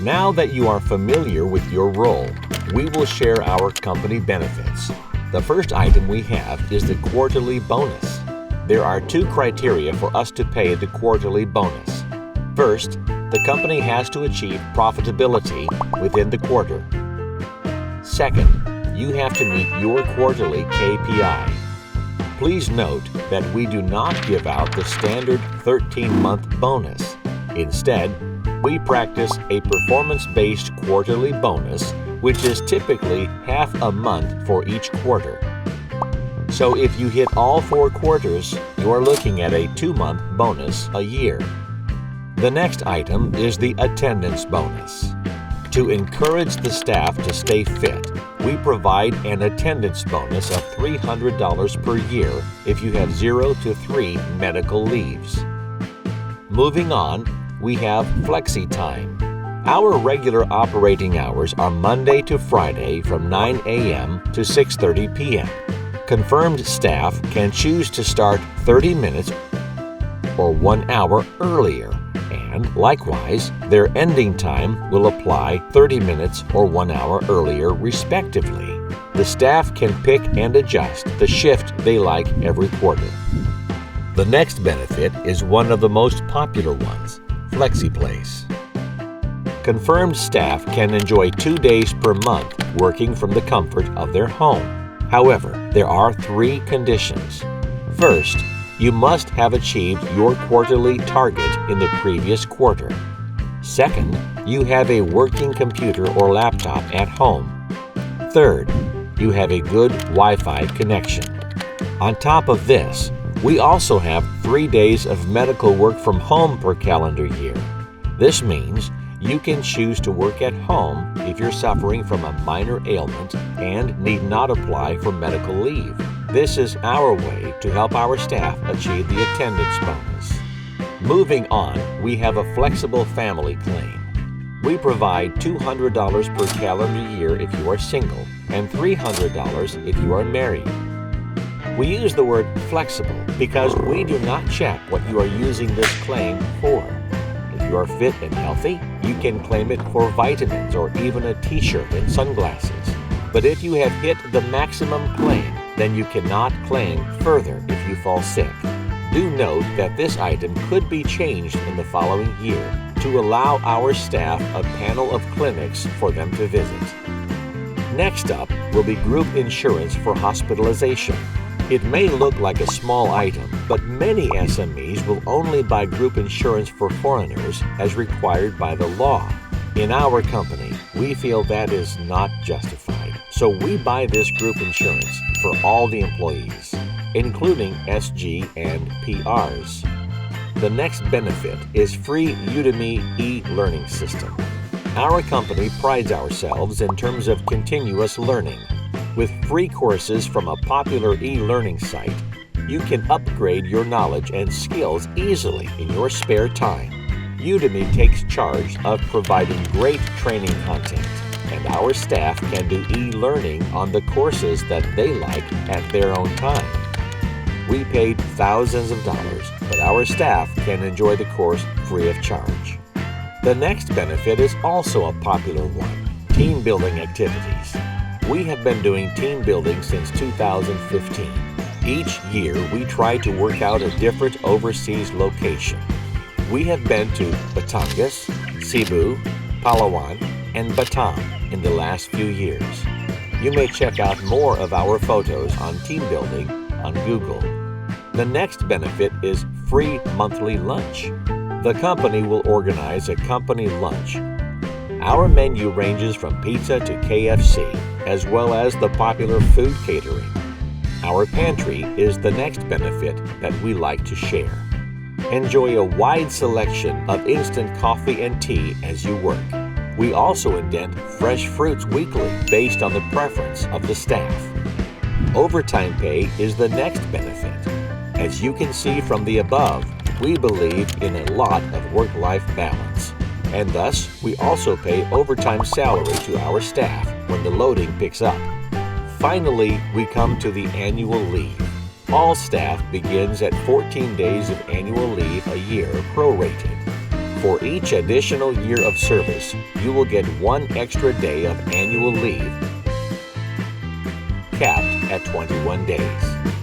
Now that you are familiar with your role, we will share our company benefits. The first item we have is the quarterly bonus. There are two criteria for us to pay the quarterly bonus. First, the company has to achieve profitability within the quarter. Second, you have to meet your quarterly KPI. Please note that we do not give out the standard 13-month bonus. Instead, we practice a performance-based quarterly bonus, which is typically half a month for each quarter. So if you hit all 4 quarters, you are looking at a 2-month bonus a year. The next item is the attendance bonus. To encourage the staff to stay fit, we provide an attendance bonus of $300 per year if you have 0 to 3 medical leaves. Moving on, we have Flexi Time. Our regular operating hours are Monday to Friday from 9 a.m. to 6:30 p.m. Confirmed staff can choose to start 30 minutes or 1 hour earlier, and likewise, their ending time will apply 30 minutes or 1 hour earlier respectively. The staff can pick and adjust the shift they like every quarter. The next benefit is one of the most popular ones, flexiplace. Confirmed staff can enjoy 2 days per month working from the comfort of their home. However, there are 3 conditions. First, you must have achieved your quarterly target in the previous quarter. Second, you have a working computer or laptop at home. Third, you have a good Wi-Fi connection. On top of this, we also have 3 days of medical work from home per calendar year. This means you can choose to work at home if you're suffering from a minor ailment and need not apply for medical leave. This is our way to help our staff achieve the attendance bonus. Moving on, we have a flexible family claim. We provide $200 per calendar year if you are single and $300 if you are married. We use the word flexible because we do not check what you are using this claim for. If you are fit and healthy, you can claim it for vitamins or even a t-shirt and sunglasses. But if you have hit the maximum claim, then you cannot claim further if you fall sick. Do note that this item could be changed in the following year to allow our staff a panel of clinics for them to visit. Next up will be group insurance for hospitalization. It may look like a small item, but many SMEs will only buy group insurance for foreigners as required by the law. In our company, we feel that is not justified, so we buy this group insurance for all the employees, including SG and PRs. The next benefit is free Udemy e-learning system. Our company prides ourselves in terms of continuous learning. With free courses from a popular e-learning site, you can upgrade your knowledge and skills easily in your spare time. Udemy takes charge of providing great training content, and our staff can do e-learning on the courses that they like at their own time. We paid thousands of dollars, but our staff can enjoy the course free of charge. The next benefit is also a popular one, team building activities. We have been doing team building since 2015. Each year, we try to work out a different overseas location. We have been to Batangas, Cebu, Palawan, and Batam in the last few years. You may check out more of our photos on team building on Google. The next benefit is free monthly lunch. The company will organize a company lunch. Our menu ranges from pizza to KFC, as well as the popular food catering. Our pantry is the next benefit that we like to share. Enjoy a wide selection of instant coffee and tea as you work. We also indent fresh fruits weekly based on the preference of the staff. Overtime pay is the next benefit. As you can see from the above, we believe in a lot of work-life balance, and thus we also pay overtime salary to our staff when the loading picks up. Finally, we come to the annual leave. All staff begins at 14 days of annual leave a year prorated. For each additional year of service, you will get 1 extra day of annual leave, capped at 21 days.